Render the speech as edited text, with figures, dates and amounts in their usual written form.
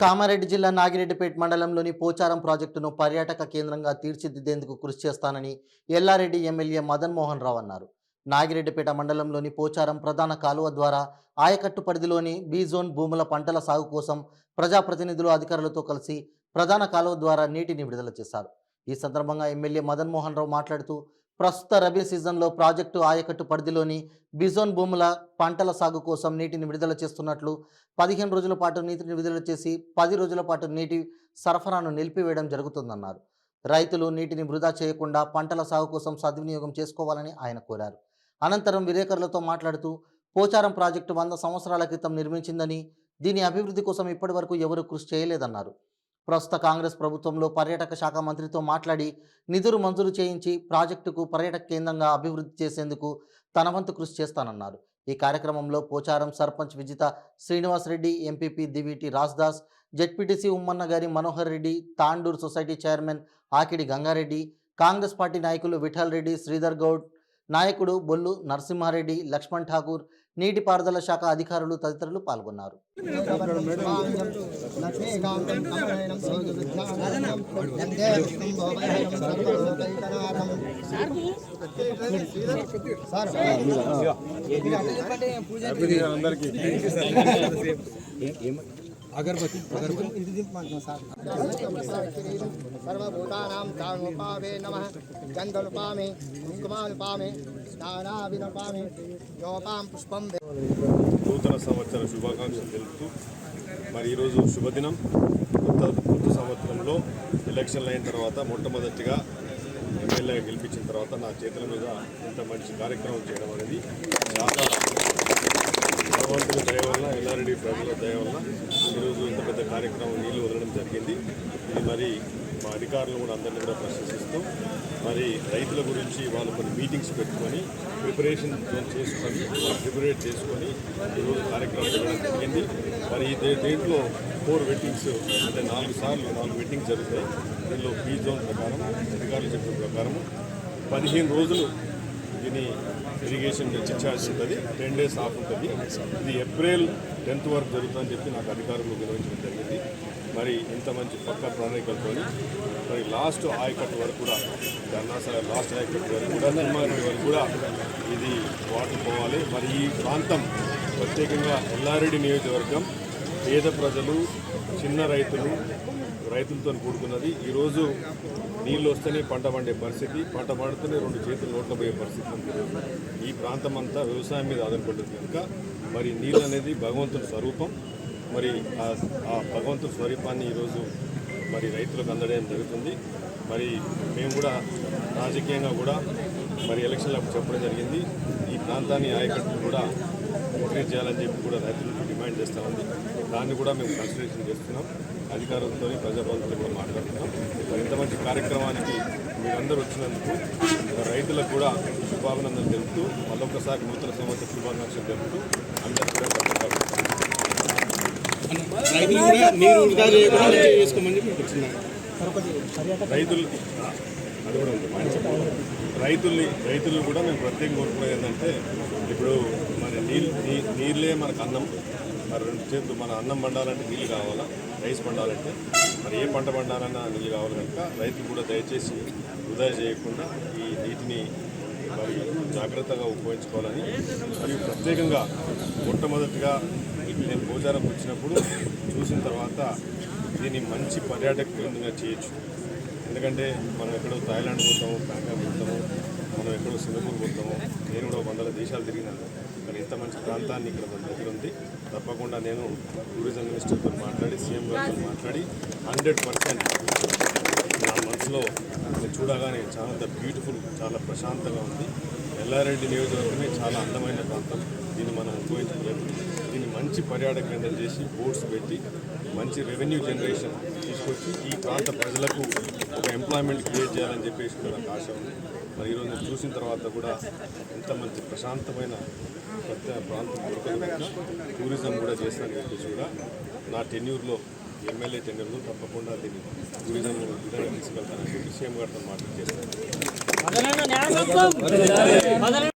కామారెడ్డి జిల్లా నాగిరెడ్డిపేట మండలంలోని పోచారం ప్రాజెక్టును పర్యాటక కేంద్రంగా తీర్చిదిద్దేందుకు కృషి చేస్తానని ఎల్లారెడ్డి ఎమ్మెల్యే మదన్ మోహన్ రావు అన్నారు. నాగిరెడ్డిపేట మండలంలోని పోచారం ప్రధాన కాలువ ద్వారా ఆయకట్టు పరిధిలోని బి జోన్ భూముల పంటల సాగు కోసం ప్రజాప్రతినిధులు అధికారులతో కలిసి ప్రధాన కాలువ ద్వారా నీటిని విడుదల చేశారు. ఈ సందర్భంగా ఎమ్మెల్యే మదన్ మోహన్ రావు మాట్లాడుతూ ప్రస్తుత రబీ సీజన్లో ప్రాజెక్టు ఆయకట్టు పరిధిలోని బిజోన్ భూముల పంటల సాగు కోసం నీటిని విడుదల చేస్తున్నట్లు, 15 రోజుల పాటు నీటిని విడుదల చేసి 10 రోజుల పాటు నీటి సరఫరాను నిలిపివేయడం జరుగుతుందన్నారు. రైతులు నీటిని వృధా చేయకుండా పంటల సాగు కోసం సద్వినియోగం చేసుకోవాలని ఆయన కోరారు. అనంతరం విలేకరులతో మాట్లాడుతూ పోచారం ప్రాజెక్టు 100 సంవత్సరాల క్రితం నిర్మించిందని, దీని అభివృద్ధి కోసం ఇప్పటివరకు ఎవరూ కృషి చేయలేదన్నారు. ప్రస్తుత కాంగ్రెస్ ప్రభుత్వంలో పర్యాటక శాఖ మంత్రితో మాట్లాడి నిధులు మంజూరు చేయించి ప్రాజెక్టుకు పర్యాటక కేంద్రంగా అభివృద్ధి చేసేందుకు తన వంతు కృషి చేస్తానన్నారు. ఈ కార్యక్రమంలో పోచారం సర్పంచ్ విజిత శ్రీనివాస్ రెడ్డి, ఎంపీపీ దివిటి రాజ్దాస్, జెడ్పీటీసీ ఉమ్మన్న గారి Manohar Reddy, Tandur society chairman Akidi Gangareddy, Congress party నాయకులు విఠల్ రెడ్డి, శ్రీధర్ గౌడ్, నాయకుడు బొల్లు నరసింహారెడ్డి, లక్ష్మణ్ ఠాకూర్, నీటిపారుదల శాఖ అధికారులు తదితరులు పాల్గొన్నారు. अगरबत्ती सर्वभूतानां तामुपावे नमः गन्धनुपामे कुङ्कुमानुपामे स्नानाविनुपामे योपां पुष्पं నూతన సంవత్సర శుభాకాంక్షలు తెలుపుతూ మరి ఈరోజు శుభదినం. కొత్త సంవత్సరంలో ఎలక్షన్లు అయిన తర్వాత మొట్టమొదటిగా ఎమ్మెల్యేగా గెలిపించిన తర్వాత నా చేతుల మీద ఇంత మంచి కార్యక్రమం చేయడం అనేది చాలా భగవంతుని దయ వల్ల, ఎల్లారెడ్డి ప్రజల దయ వల్ల ఈరోజు ఇంత పెద్ద కార్యక్రమం నీళ్లు వదలడం జరిగింది. ఇది మరి మా అధికారులు కూడా అందరినీ కూడా ప్రశంసిస్తూ మరి రైతుల గురించి వాళ్ళు కొన్ని మీటింగ్స్ పెట్టుకొని ప్రిపరేట్ చేసుకొని ఈరోజు కార్యక్రమం చేయడం జరిగింది. మరి దీంట్లో 4 వెట్టింగ్స్ అంటే 4 వెట్టింగ్స్ జరుగుతాయి. దీనిలో బీ జోన్ ప్రకారం అధికారులు చెప్పిన ప్రకారం 15 రోజులు దీని ఇరిగేషన్ డిశ్చార్జ్ ఉంటుంది, 10 days ఆఫ్ ఉంటుంది. ఇది ఏప్రిల్ 10th వరకు జరుగుతుందని చెప్పి నాకు అధికారులు నిర్వహించడం జరిగింది. మరి ఇంత మంచి పక్క ప్రణాళికలతో మరి లాస్ట్ ఆయకట్టు వరకు కూడా లాస్ట్ ఆయకట్టు వరకు కూడా తిమ్మారెడ్డి వరకు కూడా ఇది వాటర్ పోవాలి. మరి ఈ ప్రాంతం ప్రత్యేకంగా ఎల్లారెడ్డి నియోజకవర్గం పేద ప్రజలు, చిన్న రైతులతో కూడుకున్నది. ఈరోజు నీళ్ళు వస్తేనే పంట పండే పరిస్థితి, పంట పండుతూనే 2 చేతులు నోట్ల పోయే పరిస్థితి ఉంది. ఈ ప్రాంతం అంతా వ్యవసాయం మీద ఆధారపడుతుంది కనుక మరి నీళ్ళు అనేది భగవంతుని స్వరూపం. మరి ఆ భగవంతుని స్వరూపాన్ని ఈరోజు మరి రైతులకు అందడం జరుగుతుంది. మరి మేము కూడా రాజకీయంగా కూడా మరి ఎలక్షన్లకు చెప్పడం జరిగింది. ఈ ప్రాంతాన్ని ఆయకట్టును కూడా ఇంక్రీజ్ చేయాలని చెప్పి కూడా రైతులకు డిమాండ్ చేస్తూ ఉంది. దాన్ని కూడా మేము కన్సిడరేషన్ చేస్తున్నాం. అధికారులతో, ప్రజాప్రతినిధులతో కూడా మాట్లాడుతున్నాం. మరి ఇంత మంచి కార్యక్రమానికి మీరందరూ వచ్చినందుకు రైతులకు కూడా శుభాభినందనలు తెలుపుతూ మళ్ళొకసారి నూతన సంవత్సర శుభాకాంక్షలు తెలుపుతూ అందరికీ కూడా రైతులు కూడా మేము ప్రత్యేకంగా కోరుకునేది ఏంటంటే ఇప్పుడు మరి నీళ్ళే మనకు అన్నం. మరి 2 చేతులు మన అన్నం పండాలంటే నీళ్ళు కావాలా, రైస్ పండాలంటే మరి ఏ పంట పండాలన్నా నీళ్ళు కావాలి కనుక రైతులు కూడా దయచేసి వృధా చేయకుండా ఈ నీటిని మరి జాగ్రత్తగా ఉపయోగించుకోవాలని, మరియు ప్రత్యేకంగా మొట్టమొదటిగా నేను పోచారం వచ్చినప్పుడు చూసిన తర్వాత దీన్ని మంచి పర్యాటక కేంద్రంగా చేయొచ్చు. ఎందుకంటే మనం ఎక్కడో థాయిలాండ్ పోతాము, బ్యాంకాక్ పోతాము, మనం ఎక్కడో సింగపూర్ పోతాము, నేను కూడా 100 దేశాలు తిరిగినాను. కానీ ఇంత మంచి ప్రాంతాన్ని ఇక్కడ మన దగ్గర ఉంది. తప్పకుండా నేను టూరిజం మినిస్టర్తో మాట్లాడి, సీఎం గారితో మాట్లాడి 100% నా మనసులో చూడగానే చాలా బ్యూటిఫుల్, చాలా ప్రశాంతంగా ఉంది. ఎల్లారెడ్డి నియోజకవర్గమే చాలా అందమైన ప్రాంతం. దీన్ని మనం ఉపయోగించుకోలేదు. దీన్ని మంచి పర్యాటక కేంద్రం చేసి బోట్స్ పెట్టి మంచి రెవెన్యూ జనరేషన్ తీసుకొచ్చి ఈ ప్రాంత ప్రజలకు ఒక ఎంప్లాయ్మెంట్ క్రియేట్ చేయాలని చెప్పేసి కూడా నాకు ఆశ ఉంది. మరి ఈరోజు నేను చూసిన తర్వాత కూడా ఎంత మంచి ప్రశాంతమైన కొత్త ప్రాంతం దొరకదు. టూరిజం కూడా చేస్తానని చెప్పేసి కూడా నా టెన్యూర్లో, ఎమ్మెల్యే టెన్యూర్లో తప్పకుండా దీన్ని టూరిజం విధంగా తీసుకెళ్తానని చెప్పి సీఎం గారితో మాట్లాడి చేస్తాను.